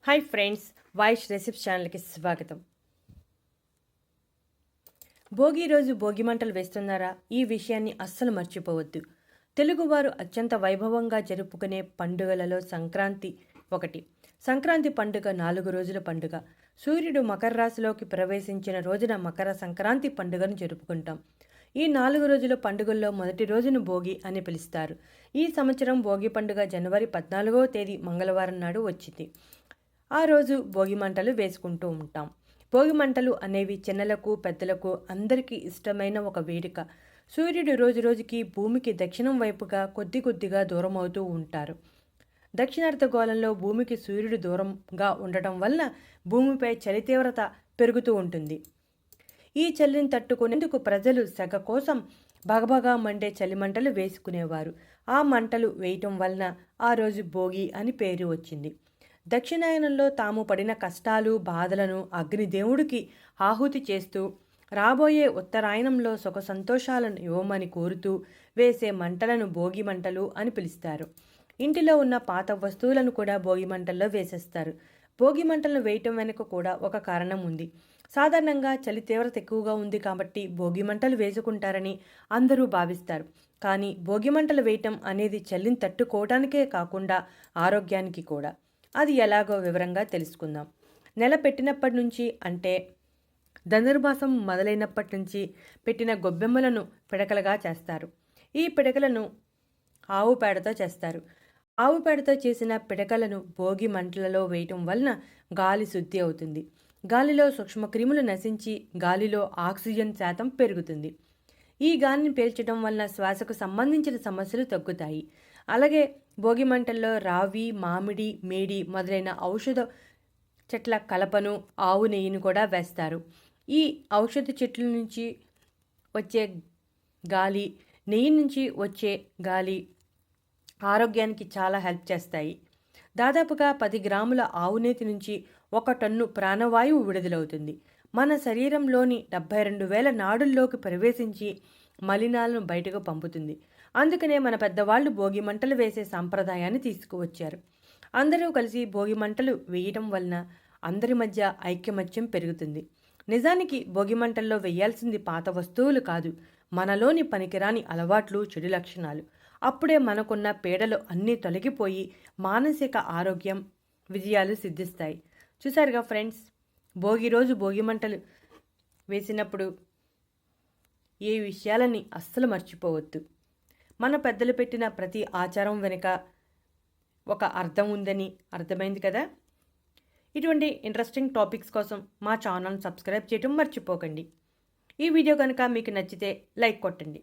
Hi friends, వాయిష్ recipes ఛానల్కి స్వాగతం. భోగి రోజు భోగి మంటలు వేస్తున్నారా? ఈ విషయాన్ని అస్సలు మర్చిపోవద్దు. తెలుగువారు అత్యంత వైభవంగా జరుపుకునే పండుగలలో సంక్రాంతి ఒకటి. సంక్రాంతి పండుగ 4 రోజుల పండుగ. సూర్యుడు మకర రాశిలోకి ప్రవేశించిన రోజున మకర సంక్రాంతి పండుగను జరుపుకుంటాం. ఈ 4 రోజుల పండుగల్లో మొదటి రోజును భోగి అని పిలుస్తారు. ఈ సంవత్సరం భోగి పండుగ జనవరి 14వ తేదీ మంగళవారం నాడు వచ్చింది. ఆ రోజు భోగి మంటలు వేసుకుంటూ ఉంటాం. భోగి మంటలు అనేవి చిన్నలకు పెద్దలకు అందరికీ ఇష్టమైన ఒక వేడుక. సూర్యుడు రోజురోజుకి భూమికి దక్షిణం వైపుగా కొద్దిగా దూరం అవుతూ ఉంటారు. దక్షిణార్ధగోళంలో భూమికి సూర్యుడు దూరంగా ఉండటం వల్ల భూమిపై చలి తీవ్రత పెరుగుతూ ఉంటుంది. ఈ చలిని తట్టుకునేందుకు ప్రజలు సెగ కోసం భగభగా మండే చలిమంటలు వేసుకునేవారు. ఆ మంటలు వేయటం వలన ఆ రోజు భోగి అని పేరు వచ్చింది. దక్షిణాయనంలో తాము పడిన కష్టాలు బాధలను అగ్నిదేవుడికి ఆహుతి చేస్తూ రాబోయే ఉత్తరాయణంలో సుఖ సంతోషాలను ఇవ్వమని కోరుతూ వేసే మంటలను భోగి మంటలు అని పిలుస్తారు. ఇంటిలో ఉన్న పాత వస్తువులను కూడా భోగి మంటల్లో వేసేస్తారు. భోగి మంటలను వేయటం వెనుక కూడా ఒక కారణం ఉంది. సాధారణంగా చలి తీవ్రత ఎక్కువగా ఉంది కాబట్టి భోగి మంటలు వేసుకుంటారని అందరూ భావిస్తారు. కానీ భోగి మంటలు వేయటం అనేది చలిని తట్టుకోవటానికే కాకుండా ఆరోగ్యానికి కూడా. అది ఎలాగో వివరంగా తెలుసుకుందాం. నెల పెట్టినప్పటి నుంచి, అంటే ధనుర్మాసం మొదలైనప్పటి నుంచి పెట్టిన గొబ్బెమ్మలను పిడకలుగా చేస్తారు. ఈ పిడకలను ఆవు పేడతో చేస్తారు. ఆవు పేడతో చేసిన పిడకలను భోగి మంటలలో వేయటం వలన గాలి శుద్ధి అవుతుంది. గాలిలో సూక్ష్మక్రిములు నశించి గాలిలో ఆక్సిజన్ శాతం పెరుగుతుంది. ఈ గాలిని పీల్చడం వలన శ్వాసకు సంబంధించిన సమస్యలు తగ్గుతాయి. అలాగే భోగి మంటల్లో రావి, మామిడి, మేడి మొదలైన ఔషధ చెట్ల కలపను, ఆవు నెయ్యిని కూడా వేస్తారు. ఈ ఔషధ చెట్ల నుంచి వచ్చే గాలి, నెయ్యి నుంచి వచ్చే గాలి ఆరోగ్యానికి చాలా హెల్ప్ చేస్తాయి. దాదాపుగా 10 గ్రాముల ఆవు నేతి నుంచి 1 టన్ను ప్రాణవాయువు విడుదలవుతుంది. మన శరీరంలోని 72,000 నాడుల్లోకి ప్రవేశించి మలినాలను బయటకు పంపుతుంది. అందుకనే మన పెద్దవాళ్ళు భోగి మంటలు వేసే సాంప్రదాయాన్ని తీసుకువచ్చారు. అందరూ కలిసి భోగి మంటలు వేయటం వలన అందరి మధ్య ఐక్యమత్యం పెరుగుతుంది. నిజానికి భోగి మంటల్లో వేయాల్సింది పాత వస్తువులు కాదు, మనలోని పనికిరాని అలవాట్లు, చెడు లక్షణాలు. అప్పుడే మనకున్న పీడలు అన్నీ తొలగిపోయి మానసిక ఆరోగ్యం, విజయాలు సిద్ధిస్తాయి. చూసారుగా ఫ్రెండ్స్, భోగి రోజు భోగి మంటలు వేసినప్పుడు ఏ విషయాలని అస్సలు మర్చిపోవద్దు. మన పెద్దలు పెట్టిన ప్రతి ఆచారం వెనుక ఒక అర్థం ఉందని అర్థమైంది కదా. ఇటువంటి ఇంట్రెస్టింగ్ టాపిక్స్ కోసం మా ఛానల్ని సబ్స్క్రైబ్ చేయడం మర్చిపోకండి. ఈ వీడియో కనుక మీకు నచ్చితే లైక్ కొట్టండి.